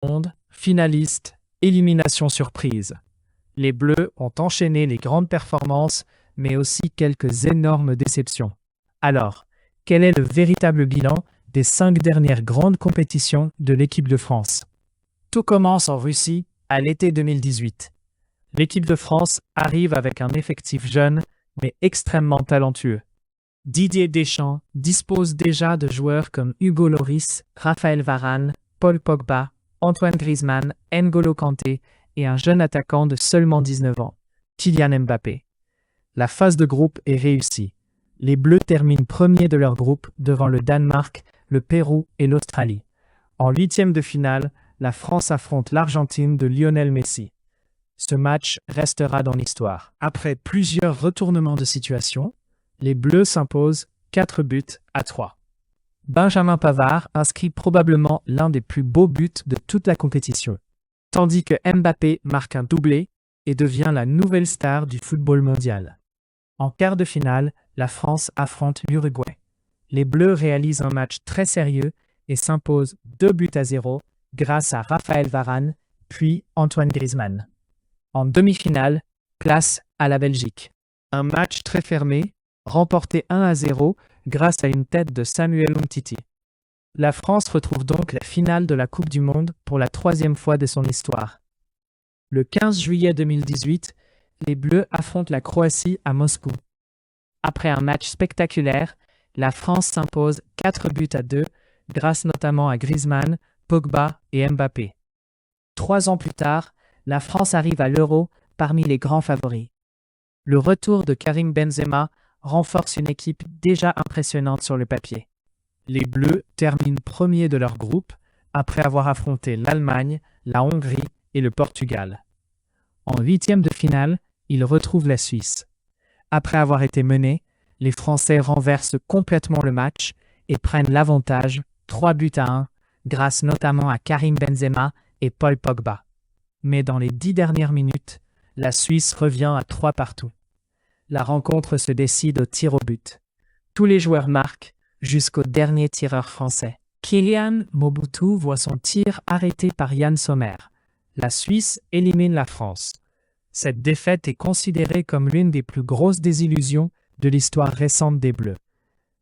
monde, finaliste, élimination surprise. Les Bleus ont enchaîné les grandes performances, mais aussi quelques énormes déceptions. Alors, quel est le véritable bilan des 5 dernières grandes compétitions de l'équipe de France? Tout commence en Russie, à l'été 2018. L'équipe de France arrive avec un effectif jeune, mais extrêmement talentueux. Didier Deschamps dispose déjà de joueurs comme Hugo Lloris, Raphaël Varane, Paul Pogba, Antoine Griezmann, N'Golo Kanté et un jeune attaquant de seulement 19 ans, Kylian Mbappé. La phase de groupe est réussie. Les Bleus terminent premiers de leur groupe devant le Danemark, le Pérou et l'Australie. En huitième de finale, la France affronte l'Argentine de Lionel Messi. Ce match restera dans l'histoire. Après plusieurs retournements de situation, les Bleus s'imposent 4-3. Benjamin Pavard inscrit probablement l'un des plus beaux buts de toute la compétition, tandis que Mbappé marque un doublé et devient la nouvelle star du football mondial. En quart de finale, la France affronte l'Uruguay. Les Bleus réalisent un match très sérieux et s'imposent 2-0 grâce à Raphaël Varane, puis Antoine Griezmann. En demi-finale, place à la Belgique. Un match très fermé, remporté 1-0 grâce à une tête de Samuel Umtiti. La France retrouve donc la finale de la Coupe du Monde pour la 3e fois de son histoire. Le 15 juillet 2018, les Bleus affrontent la Croatie à Moscou. Après un match spectaculaire, la France s'impose 4-2 grâce notamment à Griezmann, Pogba et Mbappé. 3 ans plus tard, la France arrive à l'Euro parmi les grands favoris. Le retour de Karim Benzema renforce une équipe déjà impressionnante sur le papier. Les Bleus terminent premiers de leur groupe après avoir affronté l'Allemagne, la Hongrie et le Portugal. En huitième de finale, ils retrouvent la Suisse. Après avoir été menés, les Français renversent complètement le match et prennent l'avantage 3-1 grâce notamment à Karim Benzema et Paul Pogba. Mais dans les 10 dernières minutes, la Suisse revient à 3-2. La rencontre se décide au tir au but. Tous les joueurs marquent, jusqu'au dernier tireur français. Kylian Mobutu voit son tir arrêté par Yann Sommer. La Suisse élimine la France. Cette défaite est considérée comme l'une des plus grosses désillusions de l'histoire récente des Bleus.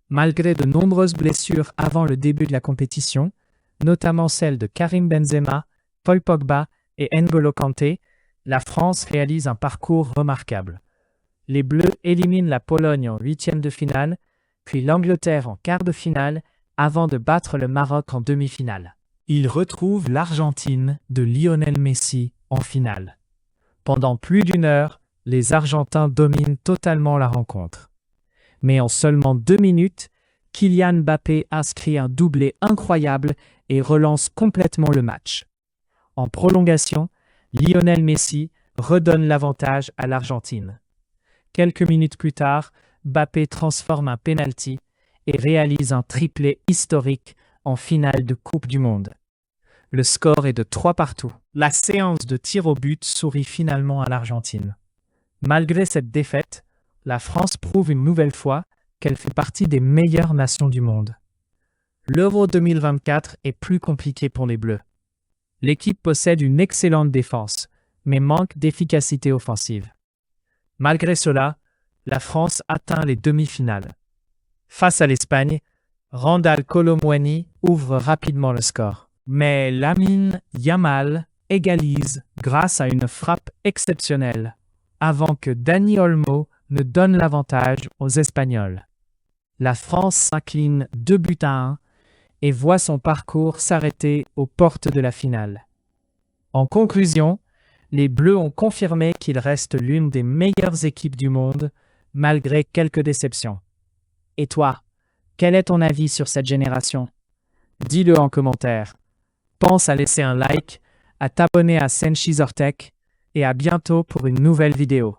Malgré de nombreuses blessures avant le début de la compétition, notamment celles de Karim Benzema, Paul Pogba et N'Golo Kanté, la France réalise un parcours remarquable. Les Bleus éliminent la Pologne en huitième de finale, puis l'Angleterre en quart de finale, avant de battre le Maroc en demi-finale. Ils retrouvent l'Argentine de Lionel Messi en finale. Pendant plus d'1 heure, les Argentins dominent totalement la rencontre. Mais en seulement 2 minutes, Kylian Mbappé inscrit un doublé incroyable et relance complètement le match. En prolongation, Lionel Messi redonne l'avantage à l'Argentine. Quelques minutes plus tard, Mbappé transforme un penalty et réalise un triplé historique en finale de Coupe du Monde. Le score est de 3-2. La séance de tir au but sourit finalement à l'Argentine. Malgré cette défaite, la France prouve une nouvelle fois qu'elle fait partie des meilleures nations du monde. L'Euro 2024 est plus compliqué pour les Bleus. L'équipe possède une excellente défense, mais manque d'efficacité offensive. Malgré cela, la France atteint les demi-finales. Face à l'Espagne, Randal Kolo Muani ouvre rapidement le score. Mais Lamine Yamal égalise grâce à une frappe exceptionnelle, avant que Dani Olmo ne donne l'avantage aux Espagnols. La France s'incline 2-1 et voit son parcours s'arrêter aux portes de la finale. En conclusion, les Bleus ont confirmé qu'ils restent l'une des meilleures équipes du monde, malgré quelques déceptions. Et toi, quel est ton avis sur cette génération? Dis-le en commentaire. Pense à laisser un like, à t'abonner à Senshi Zortech et à bientôt pour une nouvelle vidéo.